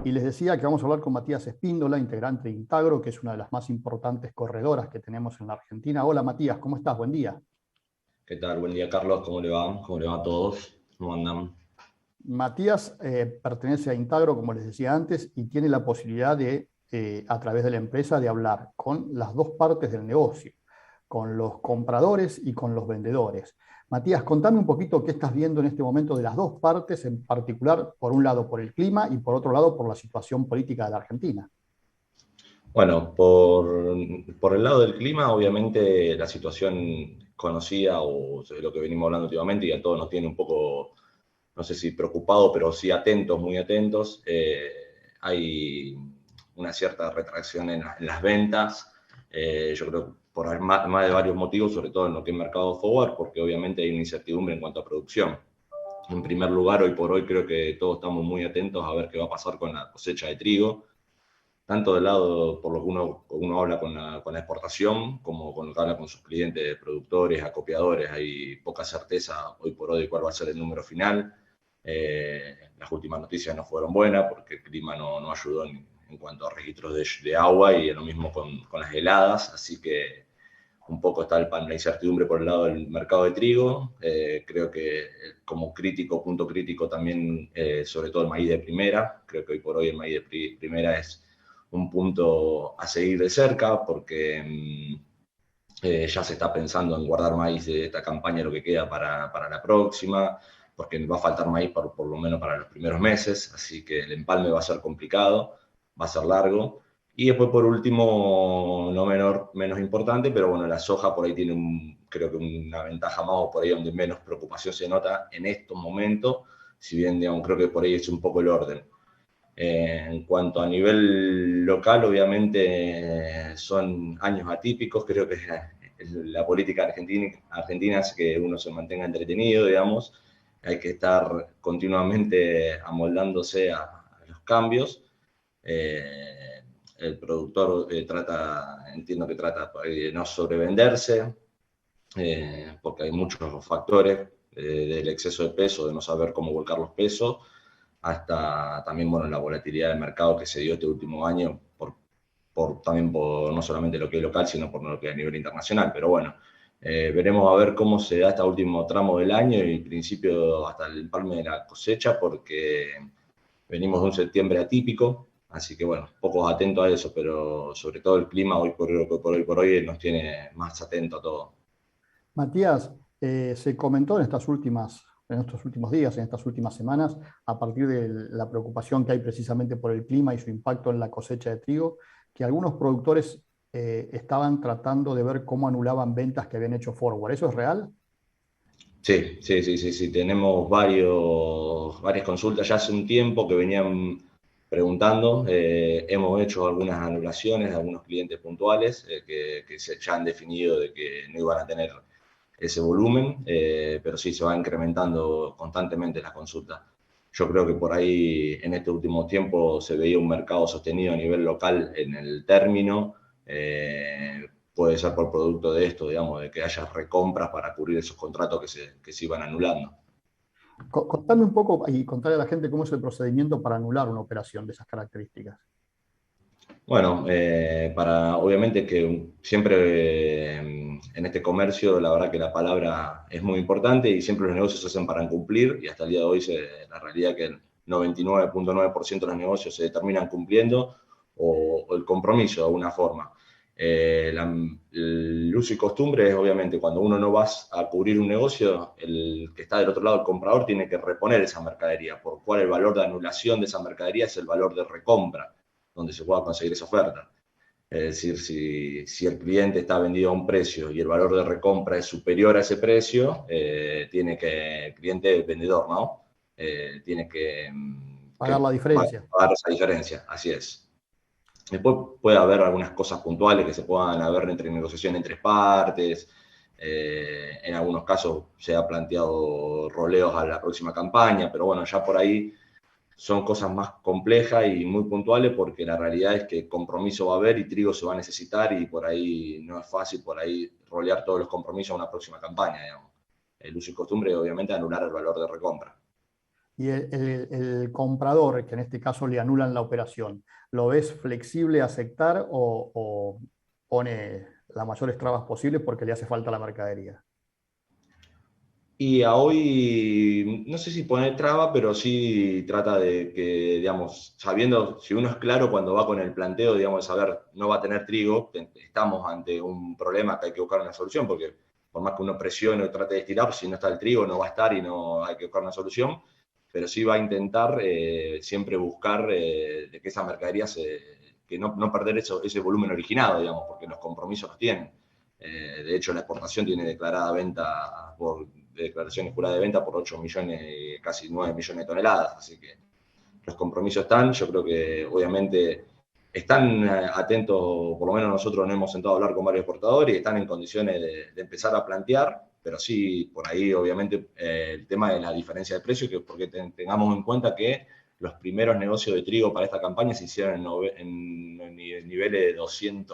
Y les decía que vamos a hablar con Matías Espíndola, integrante de Intagro, que es una de las más importantes corredoras que tenemos en la Argentina. Hola Matías, ¿cómo estás? Buen día. ¿Qué tal? Buen día, Carlos. ¿Cómo le va? ¿Cómo le va a todos? ¿Cómo andan? Matías pertenece a Intagro, como les decía antes, y tiene la posibilidad de, a través de la empresa, de hablar con las dos partes del negocio, con los compradores y con los vendedores. Matías, contame un poquito qué estás viendo en este momento de las dos partes, en particular, por un lado, por el clima y por otro lado, por la situación política de la Argentina. Bueno, por el lado del clima, obviamente la situación conocida o de lo que venimos hablando últimamente y a todos nos tiene un poco, no sé si preocupado, pero sí atentos, muy atentos. Hay una cierta retracción en las ventas. Yo creo que por más de varios motivos, sobre todo en lo que es mercado forward, porque obviamente hay una incertidumbre en cuanto a producción. En primer lugar, hoy por hoy creo que todos estamos muy atentos a ver qué va a pasar con la cosecha de trigo, tanto del lado por lo que uno habla con la exportación, como con lo que habla con sus clientes, productores, acopiadores. Hay poca certeza hoy por hoy de cuál va a ser el número final. Las últimas noticias no fueron buenas porque el clima no ayudó en cuanto a registros de agua, y lo mismo con las heladas, así que un poco está la incertidumbre por el lado del mercado de trigo. Creo que como crítico, punto crítico también, sobre todo el maíz de primera. Creo que hoy por hoy el maíz de primera es un punto a seguir de cerca, porque ya se está pensando en guardar maíz de esta campaña, lo que queda para la próxima, porque va a faltar maíz por lo menos para los primeros meses, así que el empalme va a ser complicado, va a ser largo. Y después, por último, menos importante, pero bueno, la soja por ahí tiene creo que una ventaja más, o por ahí donde menos preocupación se nota en estos momentos, si bien digamos, creo que por ahí es un poco el orden. En cuanto a nivel local, obviamente son años atípicos. Creo que la política argentina hace que uno se mantenga entretenido, digamos. Hay que estar continuamente amoldándose a los cambios. El productor entiendo que trata de no sobrevenderse, porque hay muchos factores, del exceso de peso, de no saber cómo volcar los pesos, hasta también, bueno, la volatilidad del mercado que se dio este último año, también por no solamente lo que es local, sino por lo que es a nivel internacional. Pero bueno, veremos a ver cómo se da este último tramo del año y principio hasta el empalme de la cosecha, porque venimos de un septiembre atípico. Así que bueno, pocos atentos a eso, pero sobre todo el clima hoy por hoy nos tiene más atentos a todo. Matías, se comentó en estos últimos días, en estas últimas semanas, a partir de la preocupación que hay precisamente por el clima y su impacto en la cosecha de trigo, que algunos productores estaban tratando de ver cómo anulaban ventas que habían hecho forward. ¿Eso es real? Sí, sí, sí, sí, sí. Tenemos varias consultas ya hace un tiempo que venían preguntando. Hemos hecho algunas anulaciones de algunos clientes puntuales, que ya han definido de que no iban a tener ese volumen, pero sí se va incrementando constantemente las consultas. Yo creo que por ahí en este último tiempo se veía un mercado sostenido a nivel local en el término. Puede ser por producto de esto, digamos, de que haya recompras para cubrir esos contratos que se iban anulando. Contame un poco y contarle a la gente cómo es el procedimiento para anular una operación de esas características. Bueno, obviamente que siempre, en este comercio, la verdad que la palabra es muy importante y siempre los negocios se hacen para cumplir, y hasta el día de hoy la realidad es que el 99.9% de los negocios se terminan cumpliendo, o el compromiso de alguna forma. El uso y costumbre es, obviamente, cuando uno no va a cubrir un negocio, el que está del otro lado, el comprador, tiene que reponer esa mercadería, por cual el valor de anulación de esa mercadería es el valor de recompra donde se pueda conseguir esa oferta. Es decir, si el cliente está vendido a un precio y el valor de recompra es superior a ese precio, el cliente, el vendedor, ¿no? Tiene Pagar la diferencia. pagar esa diferencia, así es. Después puede haber algunas cosas puntuales que se puedan haber entre negociación entre partes. En algunos casos se ha planteado roleos a la próxima campaña, pero bueno, ya por ahí son cosas más complejas y muy puntuales, porque la realidad es que compromiso va a haber y trigo se va a necesitar, y por ahí no es fácil por ahí rolear todos los compromisos a una próxima campaña, digamos. El uso y costumbre, obviamente, anular el valor de recompra. Y el comprador, que en este caso le anulan la operación, ¿lo ves flexible a aceptar o pone las mayores trabas posibles porque le hace falta la mercadería? Y a hoy, no sé si pone traba, pero sí trata de que, digamos, sabiendo, si uno es claro cuando va con el planteo, digamos, de saber, no va a tener trigo, estamos ante un problema que hay que buscar una solución, porque por más que uno presione o trate de estirar, si no está el trigo, no va a estar y no hay que buscar una solución, pero sí va a intentar siempre buscar de que esa mercadería que no perder ese volumen originado, digamos, porque los compromisos los tienen. De hecho, la exportación tiene declarada venta de declaraciones juradas de venta por 8 millones, casi 9 millones de toneladas. Así que los compromisos están. Yo creo que obviamente están atentos, por lo menos nosotros nos hemos sentado a hablar con varios exportadores y están en condiciones de empezar a plantear, pero sí, por ahí obviamente el tema de la diferencia de precios, que porque tengamos en cuenta que los primeros negocios de trigo para esta campaña se hicieron en niveles de $215,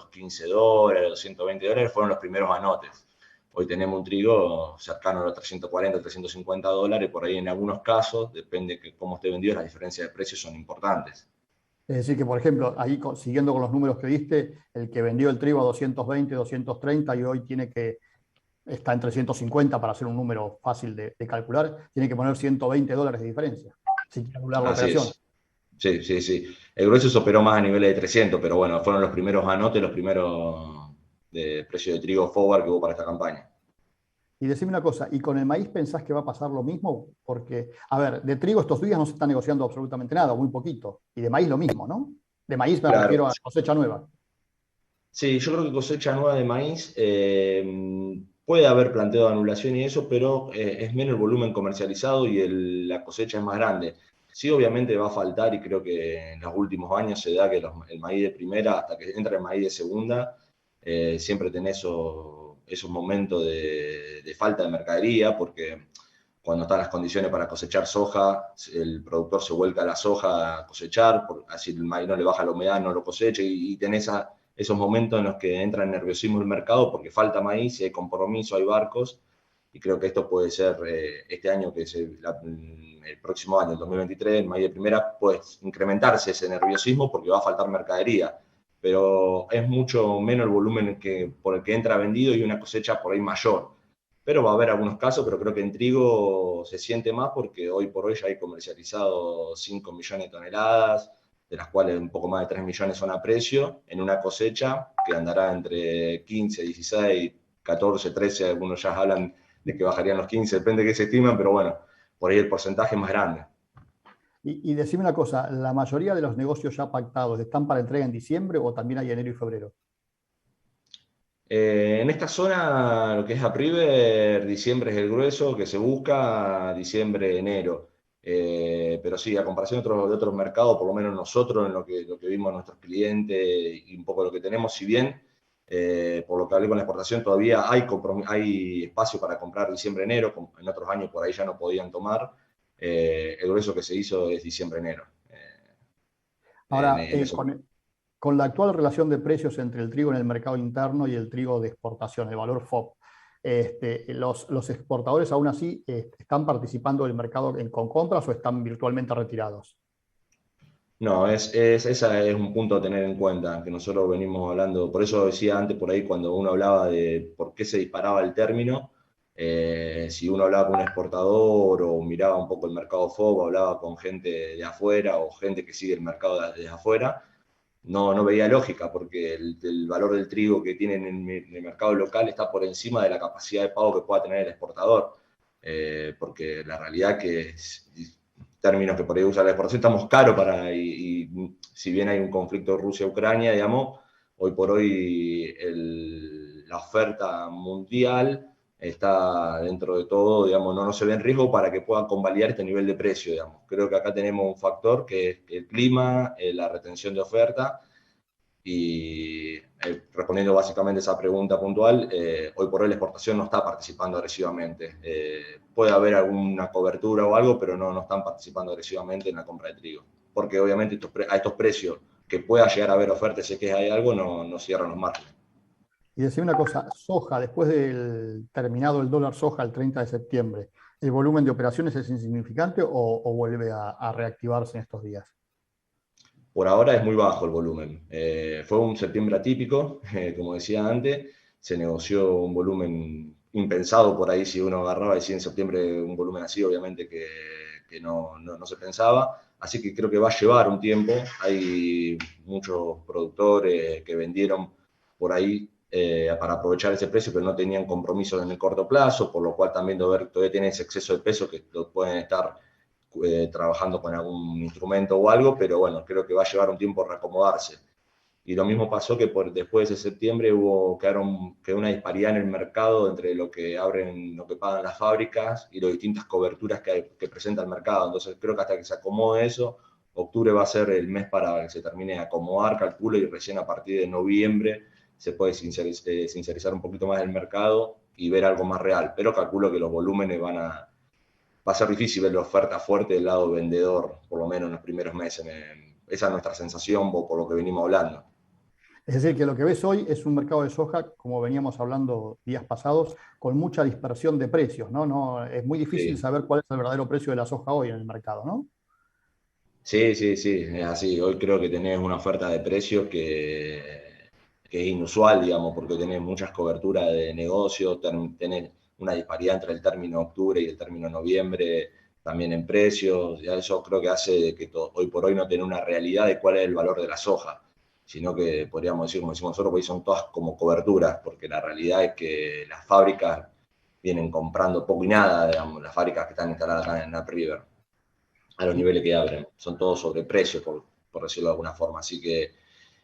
$220, fueron los primeros anotes. Hoy tenemos un trigo cercano a los $340, $350, por ahí en algunos casos, depende de cómo esté vendido, las diferencias de precios son importantes. Es decir, que por ejemplo, ahí siguiendo con los números que diste, el que vendió el trigo a 220, 230 y hoy está en 350 para hacer un número fácil de calcular, tiene que poner $120 de diferencia, si quiere anular la Así operación. es. Sí, sí, sí. El grueso se operó más a niveles de 300, pero bueno, fueron los primeros anotes, los primeros de precio de trigo forward que hubo para esta campaña. Y decime una cosa, ¿y con el maíz pensás que va a pasar lo mismo? Porque, a ver, de trigo estos días no se está negociando absolutamente nada, muy poquito. Y de maíz lo mismo, ¿no? De maíz me Claro. refiero a cosecha nueva. Sí, yo creo que cosecha nueva de maíz puede haber planteo de anulación y eso, pero es menos el volumen comercializado y la cosecha es más grande. Sí, obviamente va a faltar y creo que en los últimos años se da que el maíz de primera, hasta que entra el maíz de segunda, siempre tenés esos momentos de falta de mercadería, porque cuando están las condiciones para cosechar soja, el productor se vuelca a la soja a cosechar, así el maíz no le baja la humedad, no lo cosecha, y tenés esos momentos en los que entra el nerviosismo del mercado porque falta maíz, hay compromiso, hay barcos, y creo que esto puede ser este año, que es el próximo año, el 2023, el maíz de primera, puede incrementarse ese nerviosismo porque va a faltar mercadería, pero es mucho menos el volumen por el que entra vendido y una cosecha por ahí mayor. Pero va a haber algunos casos, pero creo que en trigo se siente más porque hoy por hoy ya hay comercializado 5 millones de toneladas, de las cuales un poco más de 3 millones son a precio, en una cosecha que andará entre 15, 16, 14, 13, algunos ya hablan de que bajarían los 15, depende de qué se estiman, pero bueno, por ahí el porcentaje es más grande. Y decime una cosa, ¿la mayoría de los negocios ya pactados están para entrega en diciembre o también hay enero y febrero? En esta zona, lo que es Apriver, diciembre es el grueso que se busca, diciembre, enero. Pero sí, a comparación de otros mercados, por lo menos nosotros, en lo que vimos nuestros clientes y un poco lo que tenemos, si bien, por lo que hablé con la exportación, todavía hay espacio para comprar diciembre, enero, en otros años por ahí ya no podían tomar. El grueso que se hizo es diciembre, enero. Ahora, En eso. con la actual relación de precios entre el trigo en el mercado interno y el trigo de exportación, el valor FOB, los exportadores aún así están participando del mercado con compras o están virtualmente retirados. No, esa es un punto a tener en cuenta, que nosotros venimos hablando, por eso decía antes por ahí cuando uno hablaba de por qué se disparaba el término, si uno hablaba con un exportador o miraba un poco el mercado FOB, hablaba con gente de afuera o gente que sigue el mercado desde afuera, no veía lógica porque el valor del trigo que tienen en el mercado local está por encima de la capacidad de pago que pueda tener el exportador. Porque la realidad que términos que por ahí usa la exportación, estamos caros y si bien hay un conflicto Rusia-Ucrania, digamos, hoy por hoy la oferta mundial está dentro de todo, digamos, no se ve en riesgo para que puedan convalidar este nivel de precio, digamos. Creo que acá tenemos un factor que es el clima, la retención de oferta y respondiendo básicamente a esa pregunta puntual, hoy por hoy la exportación no está participando agresivamente. Puede haber alguna cobertura o algo, pero no están participando agresivamente en la compra de trigo. Porque obviamente a estos precios que pueda llegar a haber ofertas, si es que hay algo, no cierran los márgenes. Y decime una cosa, soja, después del terminado el dólar soja el 30 de septiembre, ¿El volumen de operaciones es insignificante o vuelve a reactivarse en estos días? Por ahora es muy bajo el volumen. Fue un septiembre atípico, como decía antes, se negoció un volumen impensado por ahí si uno agarraba y decía en septiembre un volumen así, obviamente que no se pensaba. Así que creo que va a llevar un tiempo. Hay muchos productores que vendieron por ahí para aprovechar ese precio, pero no tenían compromisos en el corto plazo, por lo cual también todavía tienen ese exceso de peso que lo pueden estar trabajando con algún instrumento o algo, pero bueno, creo que va a llevar un tiempo reacomodarse. Y lo mismo pasó que después de septiembre quedó una disparidad en el mercado entre lo que abren, lo que pagan las fábricas y las distintas coberturas que presenta el mercado. Entonces creo que hasta que se acomode eso, octubre va a ser el mes para que se termine de acomodar, calculo, y recién a partir de noviembre se puede sincerizar un poquito más el mercado y ver algo más real. Pero calculo que los volúmenes va a ser difícil ver la oferta fuerte del lado vendedor, por lo menos en los primeros meses. Esa es nuestra sensación por lo que venimos hablando. Es decir, que lo que ves hoy es un mercado de soja, como veníamos hablando días pasados, con mucha dispersión de precios, ¿no? Es muy difícil Sí, saber cuál es el verdadero precio de la soja hoy en el mercado, ¿no? sí, sí, sí, es así. Hoy creo que tenés una oferta de precios que es inusual, digamos, porque tenés muchas coberturas de negocios, tenés una disparidad entre el término octubre y el término noviembre, también en precios. Ya eso creo que hace que hoy por hoy no tener una realidad de cuál es el valor de la soja, sino que podríamos decir, como decimos nosotros, que son todas como coberturas, porque la realidad es que las fábricas vienen comprando poco y nada, digamos, las fábricas que están instaladas acá en Upper River a los Y, niveles que abren. Son todos sobreprecios, por decirlo de alguna forma. Así que,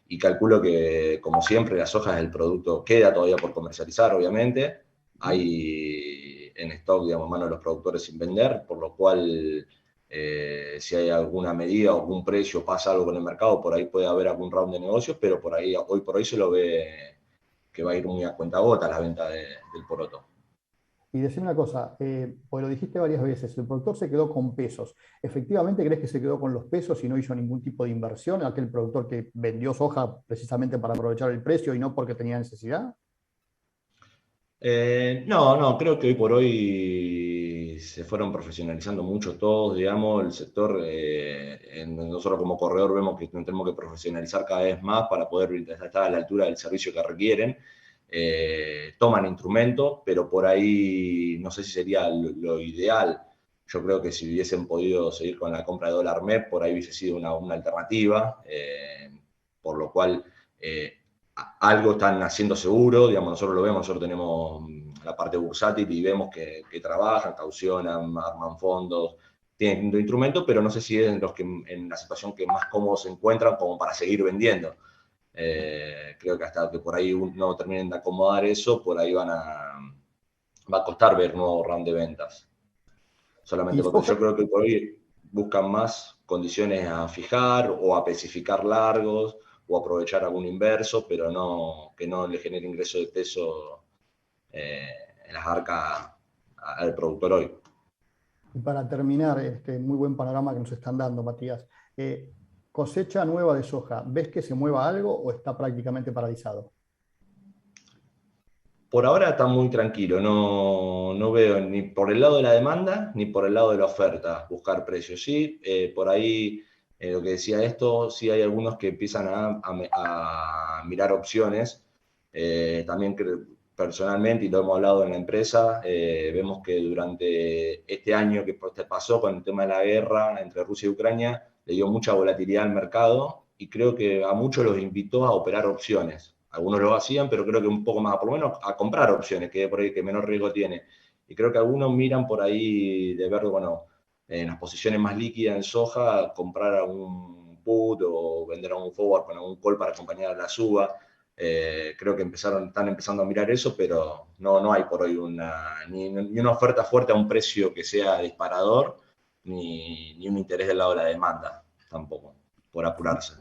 y calculo que, como siempre, las hojas del producto queda todavía por comercializar, obviamente. Hay en stock, digamos, mano de los productores sin vender, por lo cual, si hay alguna medida o algún precio, pasa algo con el mercado, por ahí puede haber algún round de negocios, pero por ahí, hoy por hoy se lo ve que va a ir muy a cuenta gota la venta del poroto. y decime una cosa, pues lo dijiste varias veces, el productor se quedó con pesos. ¿Efectivamente crees que se quedó con los pesos y no hizo ningún tipo de inversión? Aquel productor que vendió soja precisamente para aprovechar el precio y no porque tenía necesidad. No, creo que hoy por hoy se fueron profesionalizando mucho todos, digamos, el sector, nosotros como corredor vemos que nos tenemos que profesionalizar cada vez más para poder estar a la altura del servicio que requieren. Toman instrumentos, pero por ahí no sé si sería lo ideal. Yo creo que si hubiesen podido seguir con la compra de dólar MEP, por ahí hubiese sido una alternativa, por lo cual algo están haciendo seguro, digamos, nosotros lo vemos, nosotros tenemos la parte bursátil y vemos que trabajan, caucionan, arman fondos, tienen distintos instrumentos, pero no sé si es los que en la situación que más cómodos se encuentran como para seguir vendiendo. Creo que hasta que por ahí no terminen de acomodar eso, por ahí va a costar ver nuevos round de ventas. Solamente Y porque soja, yo creo que por ahí buscan más condiciones a fijar o a especificar largos o aprovechar algún inverso, pero no que no le genere ingreso de peso eh, en las arcas al productor hoy. y para terminar, este muy buen panorama que nos están dando, Matías, cosecha nueva de soja, ¿ves que se mueva algo o está prácticamente paralizado? Por ahora está muy tranquilo, no veo ni por el lado de la demanda ni por el lado de la oferta buscar precios. Sí, por ahí lo que decía esto, sí hay algunos que empiezan a mirar opciones. También personalmente, y lo hemos hablado en la empresa, vemos que durante este año que pasó con el tema de la guerra entre Rusia y Ucrania, le dio mucha volatilidad al mercado y creo que a muchos los invitó a operar opciones. Algunos lo hacían, pero creo que un poco más, por lo menos a comprar opciones, que por ahí que menor riesgo tiene. Y creo que algunos miran por ahí de ver, bueno, en las posiciones más líquidas en soja, comprar algún put o vender algún forward con algún call para acompañar a la suba. Creo que están empezando a mirar eso, pero no hay por hoy ni una oferta fuerte a un precio que sea disparador, ni un interés del lado de la demanda tampoco, por apurarse.